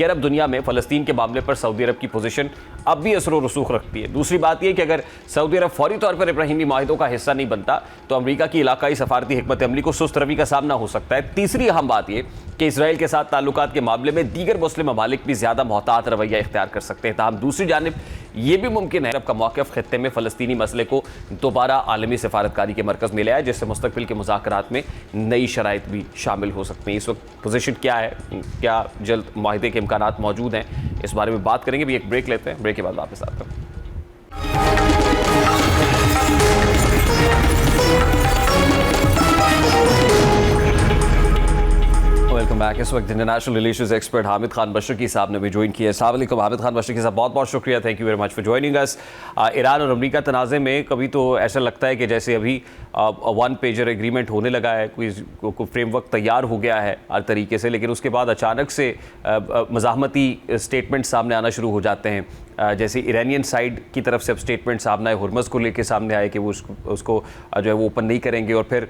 کہ عرب دنیا میں فلسطین کے معاملے پر سعودی عرب کی پوزیشن اب بھی اثر و رسوخ رکھتی ہے. دوسری بات یہ کہ اگر سعودی عرب فوری طور پر ابراہیمی معاہدوں کا حصہ نہیں بنتا تو امریکہ کی علاقائی سفارتی حکمت عملی کو سست روی کا سامنا ہو سکتا ہے. تیسری اہم بات یہ کہ اسرائیل کے ساتھ تعلقات کے معاملے میں دیگر مسلم ممالک بھی زیادہ محتاط رویہ اختیار کر سکتے ہیں. تاہم دوسری جانب یہ بھی ممکن ہے عرب کا موقف خطے میں فلسطینی مسئلے کو دوبارہ عالمی سفارتکاری کے مرکز میں لے آئے, جس سے مستقبل کے مذاکرات میں نئی شرائط بھی شامل ہو سکتی ہیں. اس وقت پوزیشن کیا ہے, کیا جلد معاہدے کے امکانات موجود ہیں, اس بارے میں بات کریں گے. بھی ایک بریک لیتے ہیں, بریک کے بعد واپس آتے ہیں. Welcome back. اس وقت international relations expert Hamid Khan Mashriqi صاحب نے بھی جوائن کیا ہے. السلام علیکم حامد خان مشرقی صاحب, بہت بہت شکریہ, thank you very much for joining اس. ایران اور امریکہ تنازع میں کبھی تو ایسا لگتا ہے کہ جیسے ابھی ون پیجر ایگریمنٹ ہونے لگا ہے, کوئی فریم ورک تیار ہو گیا ہے ہر طریقے سے, لیکن اس کے بعد اچانک سے مزاحمتی اسٹیٹمنٹ سامنے آنا شروع ہو جاتے ہیں. جیسے ایرانین سائیڈ کی طرف سے اب اسٹیٹمنٹ سامنے آئے, ہرمز کو لے کے سامنے آئے کہ وہ اس کو جو ہے وہ اوپن نہیں کریں گے, اور پھر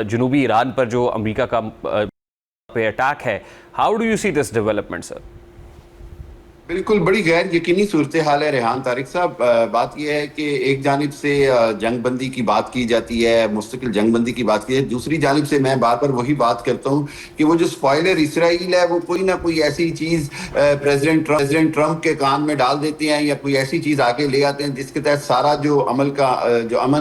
جنوبی ایران پر جو امریکہ کا پہ اٹیک ہے. How do you see this development sir? بالکل بڑی غیر یقینی صورتحال ہے ریحان طارق صاحب. بات یہ ہے کہ ایک جانب سے جنگ بندی کی بات کی جاتی ہے, مستقل جنگ بندی کی بات کی ہے, دوسری جانب سے میں بار بار وہی بات کرتا ہوں کہ وہ جو سپوائلر اسرائیل ہے وہ کوئی نہ کوئی ایسی چیز پریزیڈنٹ ٹرمپ کے کان میں ڈال دیتے ہیں یا کوئی ایسی چیز آگے لے آتے ہیں جس کے تحت سارا جو امن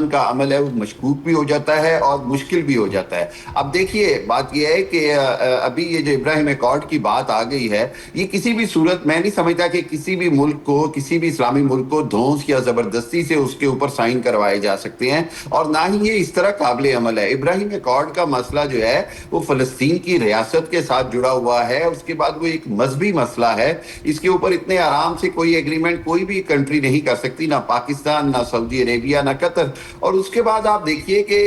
کا عمل ہے وہ مشکوک بھی ہو جاتا ہے اور مشکل بھی ہو جاتا ہے. اب دیکھیے بات یہ ہے کہ ابھی یہ جو ابراہیم ایکارڈ کی بات آ گئی ہے, یہ کسی بھی صورت میں نہیں سمجھتا کہ کسی بھی ملک کو, کسی بھی اسلامی ملک کو دھونس یا زبردستی سے اس کے اوپر سائن کروائے جا سکتے ہیں, اور نہ ہی یہ اس طرح قابل عمل ہے. ابراہیم ایکارڈ کا مسئلہ جو ہے وہ فلسطین کی ریاست کے ساتھ جڑا ہوا ہے, اس کے بعد وہ ایک مذہبی مسئلہ ہے. اس کے اوپر اتنے آرام سے کوئی ایگریمنٹ کوئی بھی کنٹری نہیں کر سکتی, نہ پاکستان, نہ سعودی عربیہ, نہ قطر. اور اس کے بعد آپ دیکھیے کہ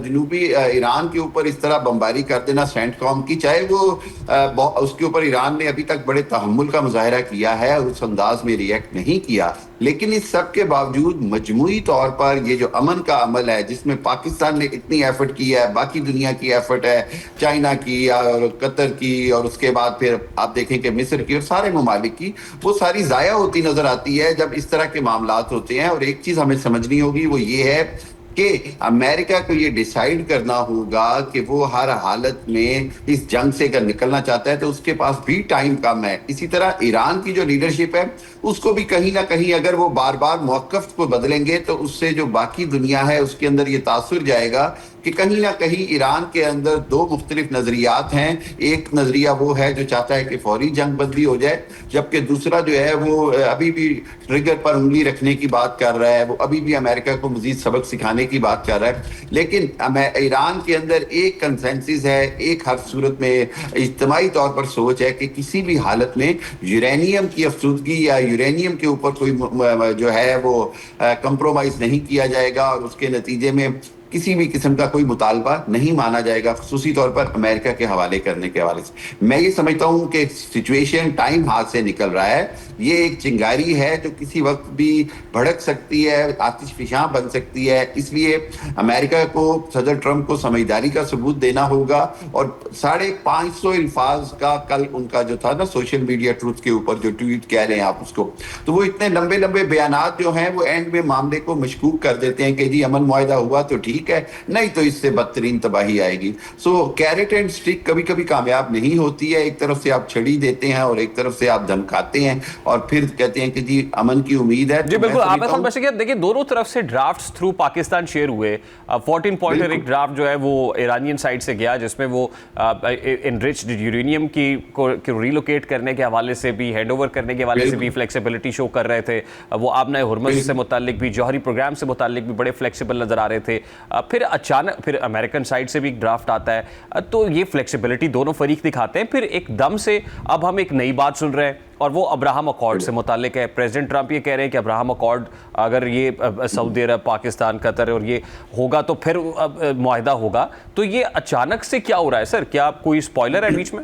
جنوبی ایران کے اوپر اس طرح بمباری کر دینا سینٹ کام کی, چاہے وہ اس کے اوپر ایران نے ابھی تک بڑے تحمل کا مظاہرہ کیا ہے, اس انداز میں ریئیکٹ نہیں کیا, لیکن اس سب کے باوجود مجموعی طور پر یہ جو امن کا عمل ہے جس میں پاکستان نے اتنی ایفرٹ کی ہے, باقی دنیا کی ایفرٹ ہے, چائنا کی اور قطر کی, اور اس کے بعد پھر آپ دیکھیں کہ مصر کی اور سارے ممالک کی, وہ ساری ضائع ہوتی نظر آتی ہے جب اس طرح کے معاملات ہوتے ہیں. اور ایک چیز ہمیں سمجھنی ہوگی وہ یہ ہے کہ امریکہ کو یہ ڈیسائیڈ کرنا ہوگا کہ وہ ہر حالت میں اس جنگ سے اگر نکلنا چاہتا ہے تو اس کے پاس بھی ٹائم کم ہے. اسی طرح ایران کی جو لیڈرشپ ہے اس کو بھی کہیں نہ کہیں اگر وہ بار بار موقف کو بدلیں گے تو اس سے جو باقی دنیا ہے اس کے اندر یہ تاثر جائے گا کہ کہیں نہ کہیں ایران کے اندر دو مختلف نظریات ہیں. ایک نظریہ وہ ہے جو چاہتا ہے کہ فوری جنگ بندی ہو جائے, جبکہ دوسرا جو ہے وہ ابھی بھی ٹریگر پر انگلی رکھنے کی بات کر رہا ہے, وہ ابھی بھی امریکہ کو مزید سبق سکھانے کی بات کر رہا ہے. لیکن ایران کے اندر ایک کنسنسس ہے, ایک ہر صورت میں اجتماعی طور پر سوچ ہے کہ کسی بھی حالت میں یورینیم کی افزودگی یا یورینیم کے اوپر کوئی جو ہے وہ کمپرومائز نہیں کیا جائے گا, اور اس کے نتیجے میں کسی بھی قسم کا کوئی مطالبہ نہیں مانا جائے گا, خصوصی طور پر امریکہ کے حوالے کرنے کے حوالے سے. میں یہ سمجھتا ہوں کہ سچویشن ٹائم ہاتھ سے نکل رہا ہے, یہ ایک چنگاری ہے جو کسی وقت بھی بھڑک سکتی ہے, آتش فشاں بن سکتی ہے. اس لیے امریکہ کو, صدر ٹرمپ کو سمجھداری کا ثبوت دینا ہوگا, اور 550 الفاظ کا کل ان کا جو تھا نا سوشل میڈیا ٹروتھ کے اوپر جو ٹویٹ کہہ رہے ہیں آپ اس کو, تو وہ اتنے لمبے لمبے بیانات جو ہیں وہ اینڈ میں معاملے کو مشکوک کر دیتے ہیں کہ جی امن معاہدہ ہوا تو ٹھیک ہے, نہیں تو اس سے بدترین تباہی آئے گی. سو کیرٹ اینڈ سٹک کبھی کبھی کامیاب نہیں ہوتی ہے. ایک طرف سے آپ چھڑی دیتے ہیں اور ایک طرف سے آپ دھمکاتے ہیں اور پھر کہتے ہیں کہ جی امن کی امید ہے. جی بالکل, آپ خان بشکیہ دیکھیں دونوں طرف سے ڈرافٹس تھرو پاکستان شیئر ہوئے. 14 پوائنٹر ایک ڈرافٹ جو ہے وہ ایرانین سائڈ سے گیا جس میں وہ انریچڈ یورینیم کی کو ریلوکیٹ کرنے کے حوالے سے بھی, ہینڈ اوور کرنے کے حوالے سے بھی فلیکسیبلٹی شو کر رہے تھے. وہ آبنہ ہرمز سے متعلق بھی, جوہری پروگرام سے متعلق بھی بڑے فلیکسیبل نظر آ رہے تھے. پھر اچانک پھر امریکن سائڈ سے بھی ایک ڈرافٹ آتا ہے, تو یہ فلیکسیبلٹی دونوں فریق دکھاتے ہیں. پھر ایک دم سے اب ہم ایک نئی بات سن رہے ہیں اور وہ ابراہم اکارڈ سے متعلق ہے. پریزیڈنٹ ٹرمپ یہ کہہ رہے ہیں کہ ابراہم اکارڈ اگر یہ سعودی عرب, پاکستان, قطر اور یہ ہوگا تو پھر معاہدہ ہوگا. تو یہ اچانک سے کیا ہو رہا ہے سر؟ کیا کوئی سپوائلر ہے بیچ میں؟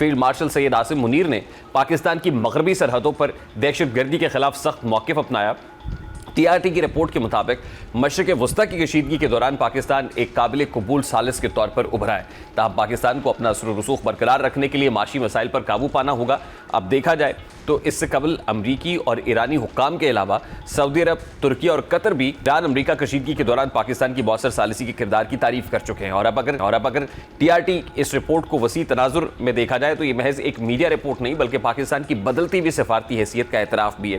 فیلڈ مارشل سید عاصم منیر نے پاکستان کی مغربی سرحدوں پر دہشت گردی کے خلاف سخت موقف اپنایا۔ ٹی آر ٹی کی رپورٹ کے مطابق مشرق وسطیٰ کی کشیدگی کے دوران پاکستان ایک قابل قبول ثالث کے طور پر ابھرا ہے، تاہم پاکستان کو اپنا اثر و رسوخ برقرار رکھنے کے لیے معاشی مسائل پر قابو پانا ہوگا۔ اب دیکھا جائے تو اس سے قبل امریکی اور ایرانی حکام کے علاوہ سعودی عرب، ترکیہ اور قطر بھی ایران امریکہ کشیدگی کے دوران پاکستان کی مؤثر ثالثی کے کردار کی تعریف کر چکے ہیں۔ اور اب اگر ٹی آر ٹی اس رپورٹ کو وسیع تناظر میں دیکھا جائے تو یہ محض ایک میڈیا رپورٹ نہیں بلکہ پاکستان کی بدلتی ہوئی سفارتی حیثیت کا اعتراف بھی ہے۔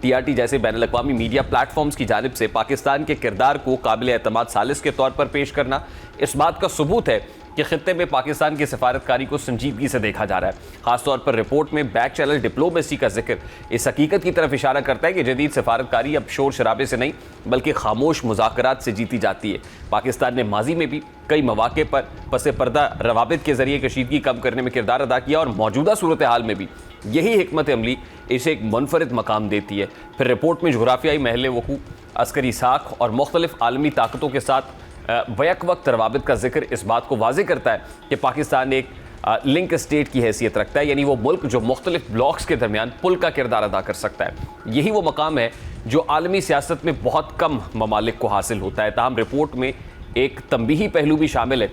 ٹی آر ٹی جیسے بین الاقوامی میڈیا پلیٹ فارمز کی جانب سے پاکستان کے کردار کو قابل اعتماد ثالث کے طور پر پیش کرنا اس بات کا ثبوت ہے کہ خطے میں پاکستان کی سفارتکاری کو سنجیدگی سے دیکھا جا رہا ہے۔ خاص طور پر رپورٹ میں بیک چینل ڈپلومیسی کا ذکر اس حقیقت کی طرف اشارہ کرتا ہے کہ جدید سفارتکاری اب شور شرابے سے نہیں بلکہ خاموش مذاکرات سے جیتی جاتی ہے۔ پاکستان نے ماضی میں بھی کئی مواقع پر پس پردہ روابط کے ذریعے کشیدگی کم کرنے میں کردار ادا کیا اور موجودہ صورتحال میں بھی یہی حکمت عملی اسے ایک منفرد مقام دیتی ہے۔ پھر رپورٹ میں جغرافیائی محل وقوع، عسکری ساکھ اور مختلف عالمی طاقتوں کے ساتھ بیک وقت روابط کا ذکر اس بات کو واضح کرتا ہے کہ پاکستان ایک لنک اسٹیٹ کی حیثیت رکھتا ہے، یعنی وہ ملک جو مختلف بلاکس کے درمیان پل کا کردار ادا کر سکتا ہے۔ یہی وہ مقام ہے جو عالمی سیاست میں بہت کم ممالک کو حاصل ہوتا ہے۔ تاہم رپورٹ میں ایک تنبیہی پہلو بھی شامل ہے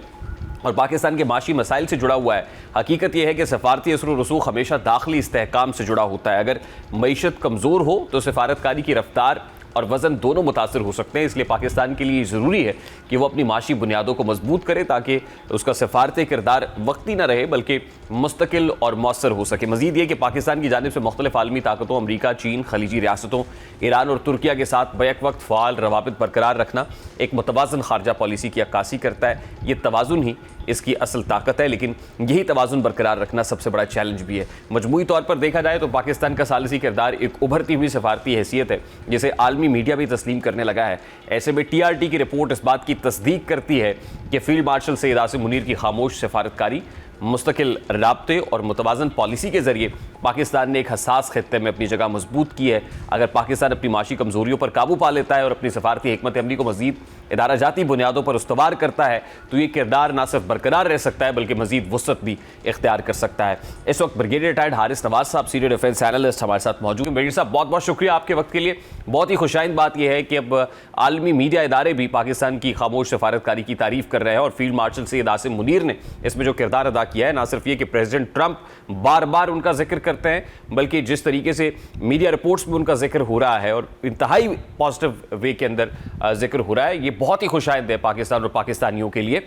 اور پاکستان کے معاشی مسائل سے جڑا ہوا ہے۔ حقیقت یہ ہے کہ سفارتی اثر و رسوخ ہمیشہ داخلی استحکام سے جڑا ہوتا ہے۔ اگر معیشت کمزور ہو تو سفارتکاری کی رفتار اور وزن دونوں متاثر ہو سکتے ہیں، اس لیے پاکستان کے لیے ضروری ہے کہ وہ اپنی معاشی بنیادوں کو مضبوط کرے تاکہ اس کا سفارتی کردار وقتی نہ رہے بلکہ مستقل اور مؤثر ہو سکے۔ مزید یہ کہ پاکستان کی جانب سے مختلف عالمی طاقتوں امریکہ، چین، خلیجی ریاستوں، ایران اور ترکیہ کے ساتھ بیک وقت فعال روابط برقرار رکھنا ایک متوازن خارجہ پالیسی کی عکاسی کرتا ہے۔ یہ توازن ہی اس کی اصل طاقت ہے، لیکن یہی توازن برقرار رکھنا سب سے بڑا چیلنج بھی ہے۔ مجموعی طور پر دیکھا جائے تو پاکستان کا ثالثی کردار ایک ابھرتی ہوئی سفارتی حیثیت ہے جسے عالمی میڈیا بھی تسلیم کرنے لگا ہے۔ ایسے میں ٹی آر ٹی کی رپورٹ اس بات کی تصدیق کرتی ہے کہ فیلڈ مارشل سید عاصم منیر کی خاموش سفارتکاری، مستقل رابطے اور متوازن پالیسی کے ذریعے پاکستان نے ایک حساس خطے میں اپنی جگہ مضبوط کی ہے۔ اگر پاکستان اپنی معاشی کمزوریوں پر قابو پا لیتا ہے اور اپنی سفارتی حکمت عملی کو مزید ادارہ جاتی بنیادوں پر استوار کرتا ہے تو یہ کردار نہ صرف برقرار رہ سکتا ہے بلکہ مزید وسعت بھی اختیار کر سکتا ہے۔ اس وقت بریگیڈیئر ریٹائرڈ حارث نواز صاحب سینئر ڈیفنس اینالسٹ ہمارے ساتھ موجود ہیں۔ بریگیڈیئر صاحب بہت بہت شکریہ آپ کے وقت کے لیے۔ بہت ہی خوشائند بات یہ ہے کہ اب عالمی میڈیا ادارے بھی پاکستان کی خاموش سفارتکاری کی تعریف کر رہے ہیں اور فیلڈ مارشل سید عاصم منیر نے اس میں جو کردار ادا کیا ہے، نہ صرف یہ کہ پریزیڈنٹ ٹرمپ بار بار ان کا ذکر کرتے ہیں بلکہ جس طریقے سے میڈیا رپورٹس میں ان کا ذکر ہو رہا ہے اور انتہائی پازیٹیو وے کے اندر ذکر ہو رہا ہے، یہ بہت ہی خوشائند ہے پاکستان اور پاکستانیوں کے لیے۔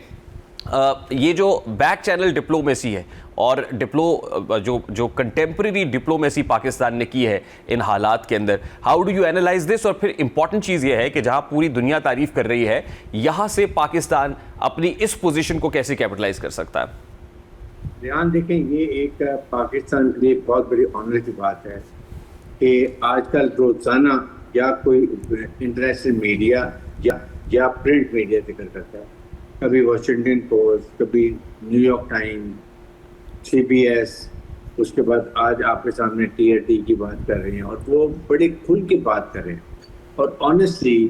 یہ جو بیک چینل ڈپلومیسی ہے اور جو کنٹمپریری ڈپلومیسی پاکستان نے کی ہے ان حالات کے اندر، how do you analyse this? اور پھر امپورٹنٹ چیز یہ ہے کہ جہاں پوری دنیا تعریف کر رہی ہے یہاں سے پاکستان اپنی اس پوزیشن کو کیسے کیپٹلائز کر سکتا ہے؟ ریان دیکھیں، یہ ایک پاکستان کے لیے بہت بڑی آنر کی بات ہے کہ آج کل روزانہ یا کوئی انٹرنیشنل میڈیا یا پرنٹ میڈیا ذکر کرتا ہے، کبھی واشنگٹن پوسٹ، کبھی نیو یارک ٹائم، CBS، اس کے بعد آج آپ کے سامنے TRT کی بات کر رہے ہیں اور وہ بڑے کھل کے بات کر رہے ہیں۔ اور honestly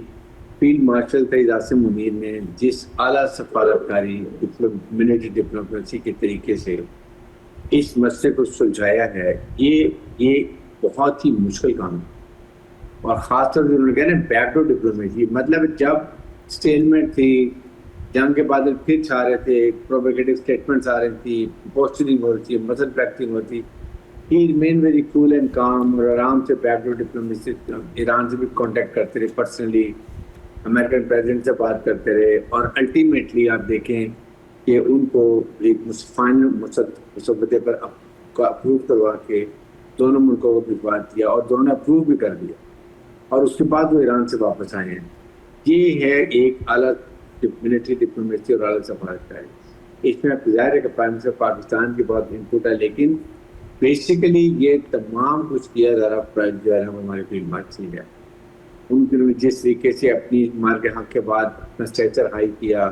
field marshal Syed Asim Munir نے جس اعلیٰ سفارتکاری ملٹری ڈپلومیسی کے طریقے سے اس مسئلے کو سلجھایا ہے، یہ بہت ہی مشکل کام ہے۔ اور خاص طور سے انہوں نے کہا نا بیک ڈور ڈپلومیسی، مطلب جب اسٹیلمنٹ تھی، جنگ کے بادل پھر چھا رہے تھے، پروپیگیٹو اسٹیٹمنٹس آ رہی تھی، پوسچرنگ ہو رہی تھی، مسل پیکٹنگ ہوتی، ہی ریمین ویری کول اینڈ کام اور آرام سے بیک ڈور ڈپلومیسی، ایران سے بھی کانٹیکٹ کرتے رہے پرسنلی، امریکن پریزیڈنٹ سے بات کرتے رہے اور الٹیمیٹلی آپ دیکھیں کہ ان کو ایک فائنل مسودے پر اپروو کروا کے دونوں ملکوں کو بھجوا دیا اور دونوں نے اپروو بھی کر دیا اور اس کے بعد وہ ایران سے واپس آئے ہیں۔ یہ ہے ایک اعلیٰ ملٹری ڈپلومیسی اور اعلیٰ سفارتکاری۔ اس میں ظاہر ہے کہ پرائم منسٹر پاکستان کی بہت انپٹ ہے، لیکن بیسیکلی یہ تمام کچھ کیا جا رہا جو ہے ہمارے فیلڈ مارشل ہے، ان کے جس طریقے سے اپنی مار کے حق کے بعد اپنا اسٹیچر ہائی کیا،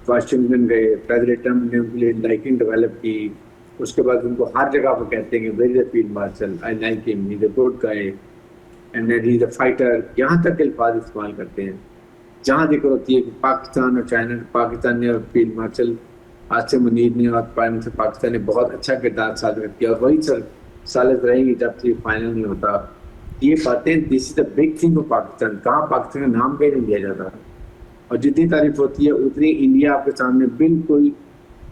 واشنگٹن گئے، پریزیڈنٹ ٹرمپ نے ان کے لیے لائکنگ ڈیولپ کی، اس کے بعد ان کو ہر جگہ پہ کہتے ہیں کہ very the field marshal, I like him, he is a good guy and he is a fighter, یہاں تک الفاظ استعمال کرتے ہیں۔ جہاں ذکر ہوتی ہے کہ پاکستان اور چائنا، پاکستان نے فیلڈ مارشل آصم منیر نے اور پرائم منسٹر پاکستان نے بہت اچھا کردار ثابت کیا اور وہی ثابت رہے گی جب تک فائنل نہیں ہوتا. یہ باتیں this is the big thing for Pakistan. کہاں پاکستان کا نام کہیں نہیں لیا جاتا اور جتنی تعریف ہوتی ہے اتنی انڈیا آپ کے سامنے بالکل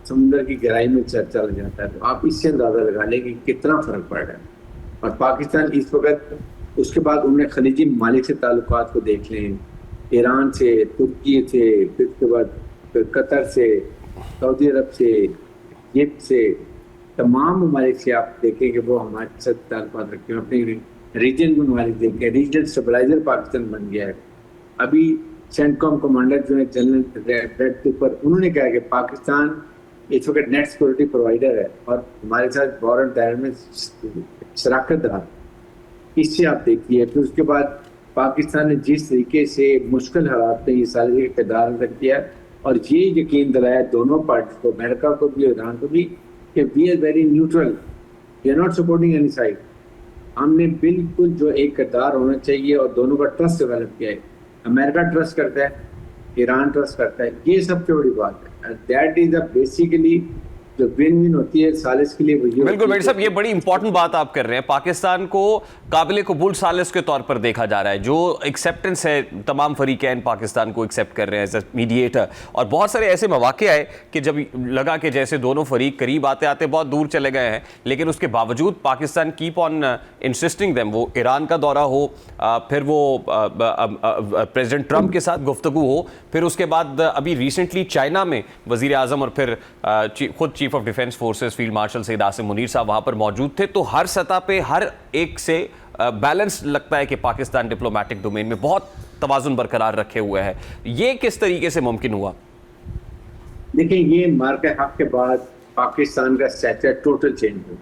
سمندر کی گہرائی میں چل جاتا ہے. تو آپ اس سے اندازہ لگا لیں کہ کتنا فرق پڑ رہا ہے. اور پاکستان اس وقت اس کے بعد انہوں نے خلیجی ممالک سے تعلقات کو دیکھ لیں, ایران سے, ترکی سے, پھر اس کے بعد قطر سے, سعودی عرب سے, ایجپٹ سے, تمام ممالک سے آپ دیکھیں کہ وہ ہمارے ساتھ تعلقات رکھتے ہیں. اپنے ریجن کے ممالک دیکھیں, ریجنل اسٹیبلائزر پاکستان بن گیا ہے. ابھی سینٹ کام کمانڈر جو ہے جنرل ریڈ کے اوپر انہوں نے کہا کہ پاکستان اس وقت نیٹ سیکورٹی پرووائڈر ہے اور ہمارے ساتھ وارنٹ دائرے میں شراکت دار. اس سے آپ دیکھیے پھر اس کے بعد پاکستان نے جس طریقے سے مشکل حالات میں یہ سالسی کا کردار ادا کیا اور یہ یقین دلایا دونوں پارٹی کو, امریکہ کو بھی اور ایران کو بھی, کہ we are very neutral, we are not supporting any side. ہم نے بالکل جو ایک کردار ہونا چاہیے اور دونوں کا ٹرسٹ ڈیولپ کیا ہے. امریکہ ٹرسٹ کرتا ہے, ایران ٹرسٹ کرتا ہے. یہ سب سے بڑی بات ہے. دیٹ از بیسیکلی جو ون ون ہوتی ہے سالس کے لیے. بالکل میڈ صاحب, یہ بڑی امپورٹنٹ بات آپ کر رہے ہیں. پاکستان کو قابل قبول سالس کے طور پر دیکھا جا رہا ہے. جو ایکسیپٹنس ہے تمام فریقین پاکستان کو ایکسیپٹ کر رہے ہیں ایز اے میڈیٹر. اور بہت سارے ایسے مواقع آئے کہ جب لگا کہ جیسے دونوں فریق قریب آتے آتے بہت دور چلے گئے ہیں, لیکن اس کے باوجود پاکستان کیپ آن انسسٹنگ دیم. وہ ایران کا دورہ ہو, پھر وہ پریزیڈنٹ ٹرمپ کے ساتھ گفتگو ہو, پھر اس کے بعد ابھی ریسنٹلی چائنا میں وزیر اعظم اور پھر خود chief of defence forces field marshal Syed Asim Munir صاحب وہاں پر موجود تھے. تو ہر سطح پہ ہر ایک سے بیلنس لگتا ہے کہ پاکستان ڈپلومیٹک ڈومین میں بہت توازن برقرار رکھے ہوئے ہے. یہ کس طریقے سے ممکن ہوا؟ دیکھیں, یہ مارکہ حق کے بعد پاکستان کا اسٹیچر ٹوٹل چینج ہوا.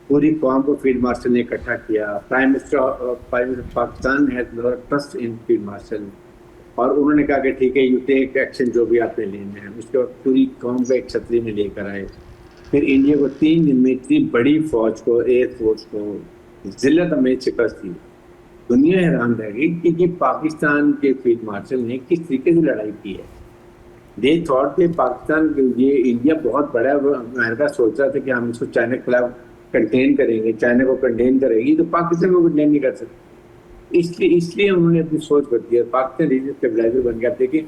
پوری قوم کو فیلڈ مارشل نے اکٹھا کیا. Prime minister Pakistan has trust in field marshal اور انہوں نے کہا کہ ٹھیک ہے یو ٹیک ایکشن جو بھی آپ نے لینے ہیں. اس کے بعد پوری قوم کو ایک چھتری میں لے کر آئے. پھر انڈیا کو 3 دن میں اتنی بڑی فوج کو, ایئر فورس کو ذلت میں شکست دی. دنیا حیران رہ گئی کہ یہ پاکستان کے فیلڈ مارشل نے کس طریقے سے لڑائی کی ہے. دے تھاٹ کہ پاکستان یہ انڈیا بہت بڑا ہے. امریکہ سوچ رہا تھا کہ ہم اس کو چائنا کے خلاف کنٹین کریں گے, چائنا کو کنٹین کرے گی, تو پاکستان کو کنٹین نہیں کر سکتے. اس لیے انہوں نے اپنی سوچ بدلی ہے. پاکستان ریجن اسٹیبلائزر بن گیا. دیکھیں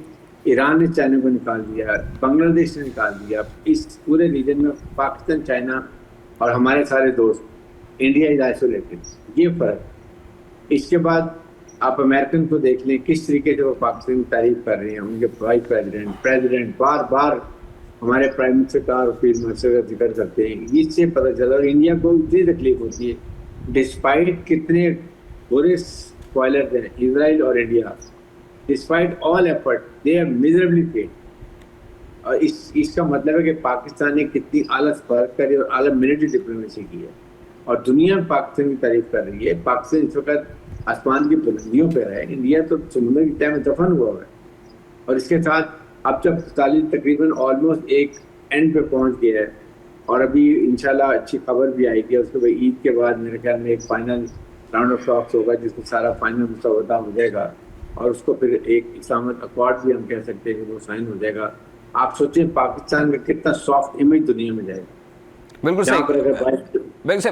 ایران نے چائنا کو نکال دیا, بنگلہ دیش نے نکال دیا. اس پورے ریجن میں پاکستان, چائنا اور ہمارے سارے دوست, انڈیا از آئسولیٹڈ. یہ فرق. اس کے بعد آپ امریکن کو دیکھ لیں کس طریقے سے وہ پاکستان کی تعریف کر رہے ہیں. ان کے وائس پریزیڈنٹ بار بار ہمارے پرائم منسٹر کا اور فیلڈ مارشل کا ذکر کرتے ہیں. اس سے پتہ چلا. اور انڈیا کو اتنی تکلیف ہوتی ہے ڈسپائٹ کتنے برے اسپوائلرز ہیں اسرائیل اور India. Despite all effort they are miserably failed. اور اس کا مطلب ہے کہ پاکستان نے کتنی اعلیٰ فرق کری اور اعلیٰ ملٹری ڈپلومیسی کی ہے اور دنیا پاکستان کی تعریف کر رہی ہے. پاکستان اس وقت آسمان کی بلندیوں پہ ہے. انڈیا تو سمندر کی تہہ میں دفن ہوا ہے. اور اس کے ساتھ اب جب تعلیم تقریباً آلموسٹ ایک اینڈ پہ پہنچ گیا ہے اور ابھی انشاءاللہ اچھی خبر بھی آئے گی. اس کے بعد عید کے بعد میرے خیال میں ایک فائنل راؤنڈ آف ٹاکس ہوگا جس میں سارا فائنل مسودہ ہو جائے گا اور اس کو پھر ایک اسلامت اکارڈ بھی ہم کہہ سکتے ہیں کہ وہ سائن ہو جائے گا. آپ سوچیں پاکستان کا کتنا سافٹ امیج دنیا میں جائے گا. بالکل صحیح.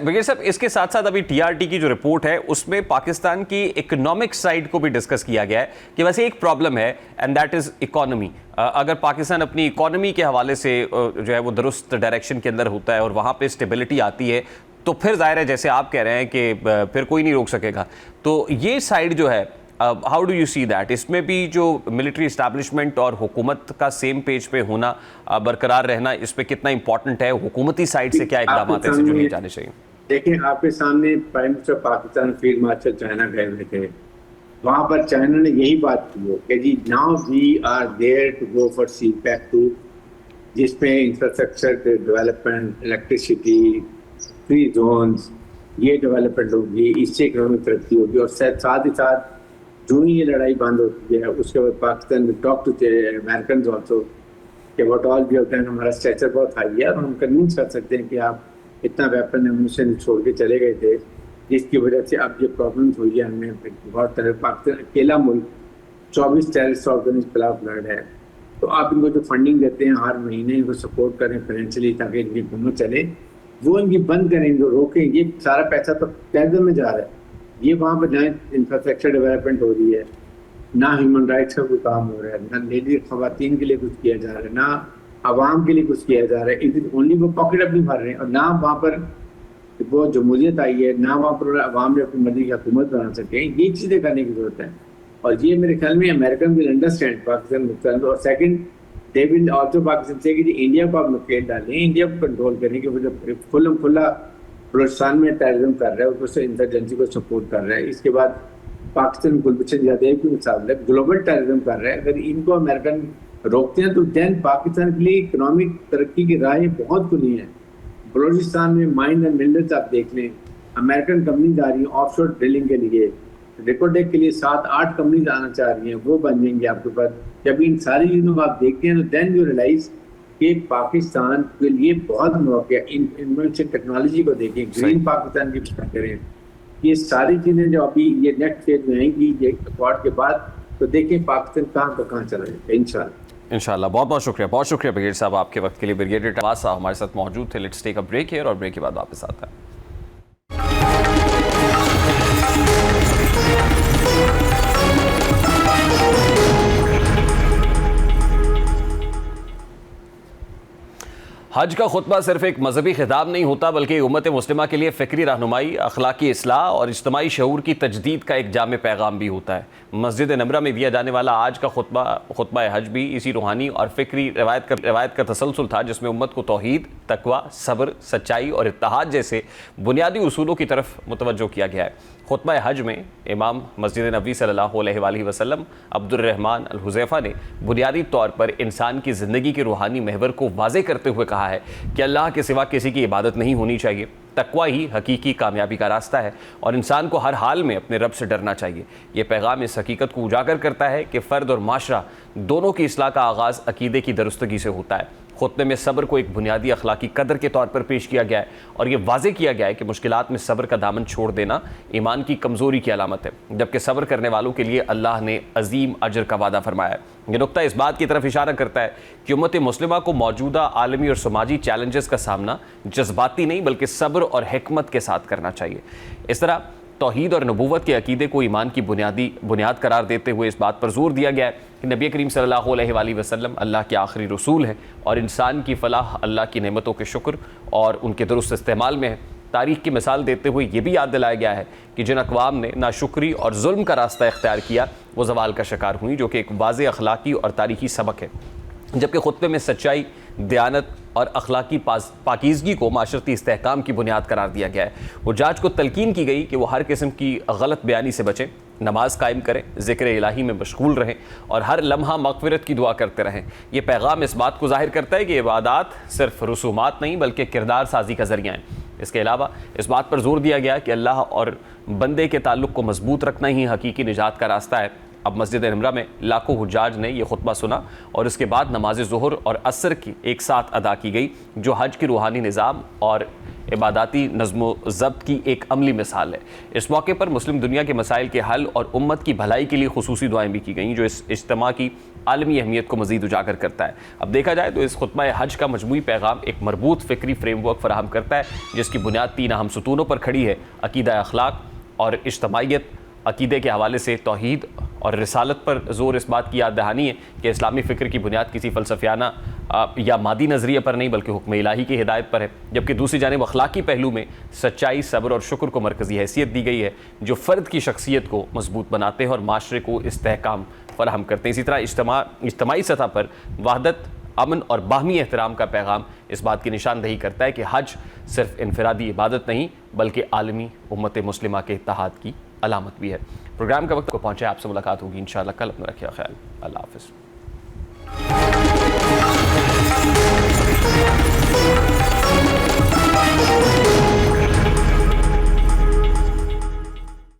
بغیر صاحب اس کے ساتھ ساتھ ابھی ٹی آر ٹی کی جو رپورٹ ہے اس میں پاکستان کی اکنامک سائڈ کو بھی ڈسکس کیا گیا ہے کہ ویسے ایک پرابلم ہے اینڈ دیٹ از اکانومی. اگر پاکستان اپنی اکانومی کے حوالے سے جو ہے وہ درست ڈائریکشن کے اندر ہوتا ہے اور وہاں پہ اسٹیبلٹی آتی ہے تو پھر ظاہر ہے جیسے آپ کہہ رہے ہیں کہ پھر کوئی نہیں روک سکے گا. تو یہ سائڈ جو ہے how do you see that? اس میں بھی جو ملٹری اسٹیبلشمنٹ اور حکومت کا سیم پیج پہ ہونا برقرار رہنا اس پہ کتنا امپورٹنٹ ہے؟ حکومتی سائڈ سے کیا اقدامات ایسے جو لیے جانے چاہیے؟ دیکھیں آپ کے سامنے prime minister Pakistan field marshal China گئے ہوئے تھے. وہاں پر چائنا نے یہی بات کی ہو کہ جی now we are there to go for CPEC 2 جس میں infrastructure development, electricity, free zones, یہ ڈیولپمنٹ ہوگی, اس سے اکنامک ترقی ہوگی. اور ساتھ ہی ساتھ جو ہی یہ لڑائی بند ہوتی ہے اس کے بعد Pakistan talk to Americans also کہ what all we have done. ہمارا اسٹیچر بہت ہائی ہے اور ہم کنونس کر سکتے ہیں کہ آپ اتنا ویپن ایمونیشن چھوڑ کے چلے گئے تھے جس کی وجہ سے اب یہ پرابلمس ہوئی ہے. ہمیں بہت طرح پاکستان اکیلا ملک 24 ٹیررسٹ آرگنائزیشن کے خلاف لڑ ہے. تو آپ ان کو جو فنڈنگ دیتے ہیں ہر مہینے ان کو سپورٹ کریں فائنینشلی تاکہ ان کی حکومت چلے، وہ ان کی بند کریں، ان کو روکیں. یہ سارا پیسہ تو ٹیکسوں میں جا رہا ہے، یہ وہاں پہ نہ انفراسٹرکچر ڈیولپمنٹ ہو رہی ہے، نہ ہیومن رائٹس کا کوئی کام ہو رہا ہے، نہ لیڈی خواتین کے لیے کچھ کیا جا رہا ہے، نہ عوام کے لیے کچھ کیا جا رہا ہے. اٹ از اونلی وہ پاکٹ اپنی بھر رہے ہیں، اور نہ وہاں پر وہ جمہوریت آئی ہے، نہ وہاں پر عوام نے اپنی مرضی کی حکومت بنا سکے. یہ چیزیں کرنے کی ضرورت ہے، اور یہ میرے خیال میں امریکن ول انڈرسٹینڈ پاکستان مختلف. اور second they will also Pakistan سے کہ انڈیا کو آپ نکیل ڈالیں، انڈیا کو کنٹرول کریں کہ وہ جو کھلا بلوچستان میں ٹیررزم کر رہا ہے، اوپر سے انسرجنسی کو سپورٹ کر رہا ہے. اس کے بعد پاکستان گلبچن یادیب کی مثال ہے، گلوبل ٹیررزم کر رہا ہے. اگر ان کو امریکن روکتے ہیں تو دین پاکستان کے لیے اکنامک ترقی کی راہیں بہت کھلی ہیں. بلوچستان میں مائن اینڈ منرلز آپ دیکھ لیں، امریکن کمپنیز آ رہی ہیں آف شور ڈرلنگ کے لیے، ریکوڈیک کے لیے 7-8 کمپنیز آنا چاہ رہی ہیں، وہ بن جائیں گے آپ کے پاس. جب ان ساری چیزوں کو آپ دیکھتے ہیں تو دین یو ریلائز کہ پاکستان کے لیے بہت مواقع. انفارمیشن ٹیکنالوجی کو دیکھیں، گرین پاکستان کی بات کریں، یہ ساری چیزیں جو ابھی یہ نیکسٹ فیز میں آئیں گی یہ ایکسپورٹ کے بعد، تو دیکھیں پاکستان کہاں تو کہاں چلا جائے انشاءاللہ. انشاءاللہ. بہت بہت شکریہ بریگیڈیئر صاحب آپ کے وقت کے لیے. بریگیڈیئر عباس صاحب ہمارے ساتھ موجود تھے. Let's take a break here, اور بریک کے بعد واپس آتا ہے. حج کا خطبہ صرف ایک مذہبی خطاب نہیں ہوتا، بلکہ امت مسلمہ کے لیے فکری رہنمائی، اخلاقی اصلاح اور اجتماعی شعور کی تجدید کا ایک جامع پیغام بھی ہوتا ہے. مسجد نمرہ میں دیا جانے والا آج کا خطبہ حج بھی اسی روحانی اور فکری روایت کا تسلسل تھا، جس میں امت کو توحید، تقوی، صبر، سچائی اور اتحاد جیسے بنیادی اصولوں کی طرف متوجہ کیا گیا ہے. خطبہ حج میں امام مسجد نبوی صلی اللہ علیہ وآلہ وسلم عبد الرحمن الحذیفہ نے بنیادی طور پر انسان کی زندگی کے روحانی محور کو واضح کرتے ہوئے کہا ہے کہ اللہ کے سوا کسی کی عبادت نہیں ہونی چاہیے. تقوی ہی حقیقی کامیابی کا راستہ ہے، اور انسان کو ہر حال میں اپنے رب سے ڈرنا چاہیے. یہ پیغام اس حقیقت کو اجاگر کرتا ہے کہ فرد اور معاشرہ دونوں کی اصلاح کا آغاز عقیدے کی درستگی سے ہوتا ہے. خطبے میں صبر کو ایک بنیادی اخلاقی قدر کے طور پر پیش کیا گیا ہے، اور یہ واضح کیا گیا ہے کہ مشکلات میں صبر کا دامن چھوڑ دینا ایمان کی کمزوری کی علامت ہے، جبکہ صبر کرنے والوں کے لیے اللہ نے عظیم اجر کا وعدہ فرمایا ہے. یہ نقطہ اس بات کی طرف اشارہ کرتا ہے کہ امت مسلمہ کو موجودہ عالمی اور سماجی چیلنجز کا سامنا جذباتی نہیں بلکہ صبر اور حکمت کے ساتھ کرنا چاہیے. اس طرح توحید اور نبوت کے عقیدے کو ایمان کی بنیاد قرار دیتے ہوئے اس بات پر زور دیا گیا ہے کہ نبی کریم صلی اللہ علیہ وآلہ وسلم اللہ کے آخری رسول ہیں، اور انسان کی فلاح اللہ کی نعمتوں کے شکر اور ان کے درست استعمال میں ہے. تاریخ کی مثال دیتے ہوئے یہ بھی یاد دلایا گیا ہے کہ جن اقوام نے ناشکری اور ظلم کا راستہ اختیار کیا وہ زوال کا شکار ہوئیں، جو کہ ایک واضح اخلاقی اور تاریخی سبق ہے. جبکہ خطبے میں سچائی، دیانت اور اخلاقی پاکیزگی کو معاشرتی استحکام کی بنیاد قرار دیا گیا ہے. حجاج کو تلقین کی گئی کہ وہ ہر قسم کی غلط بیانی سے بچیں، نماز قائم کریں، ذکر الہی میں مشغول رہیں اور ہر لمحہ مغفرت کی دعا کرتے رہیں. یہ پیغام اس بات کو ظاہر کرتا ہے کہ عبادات صرف رسومات نہیں بلکہ کردار سازی کا ذریعہ ہیں. اس کے علاوہ اس بات پر زور دیا گیا کہ اللہ اور بندے کے تعلق کو مضبوط رکھنا ہی حقیقی نجات کا راستہ ہے. اب مسجد نمرہ میں لاکھوں حجاج نے یہ خطبہ سنا، اور اس کے بعد نماز ظہر اور عصر کی ایک ساتھ ادا کی گئی، جو حج کی روحانی نظام اور عباداتی نظم و ضبط کی ایک عملی مثال ہے. اس موقع پر مسلم دنیا کے مسائل کے حل اور امت کی بھلائی کے لیے خصوصی دعائیں بھی کی گئیں، جو اس اجتماع کی عالمی اہمیت کو مزید اجاگر کرتا ہے. اب دیکھا جائے تو اس خطبہ حج کا مجموعی پیغام ایک مربوط فکری فریم ورک فراہم کرتا ہے، جس کی بنیاد 3 اہم ستونوں پر کھڑی ہے: عقیدہ اخلاق اور اجتماعیت. عقیدے کے حوالے سے توحید اور رسالت پر زور اس بات کی یاد دہانی ہے کہ اسلامی فکر کی بنیاد کسی فلسفیانہ یا مادی نظریے پر نہیں بلکہ حکم الہی کی ہدایت پر ہے. جبکہ دوسری جانب اخلاقی پہلو میں سچائی، صبر اور شکر کو مرکزی حیثیت دی گئی ہے، جو فرد کی شخصیت کو مضبوط بناتے ہیں اور معاشرے کو استحکام فراہم کرتے ہیں. اسی طرح اجتماعی سطح پر وحدت، امن اور باہمی احترام کا پیغام اس بات کی نشاندہی کرتا ہے کہ حج صرف انفرادی عبادت نہیں بلکہ عالمی امت مسلمہ کے اتحاد کی علامت بھی ہے. پروگرام کا وقت کو پہنچے، آپ سے ملاقات ہوگی انشاءاللہ کل. اپنا رکھیے خیال. اللہ حافظ.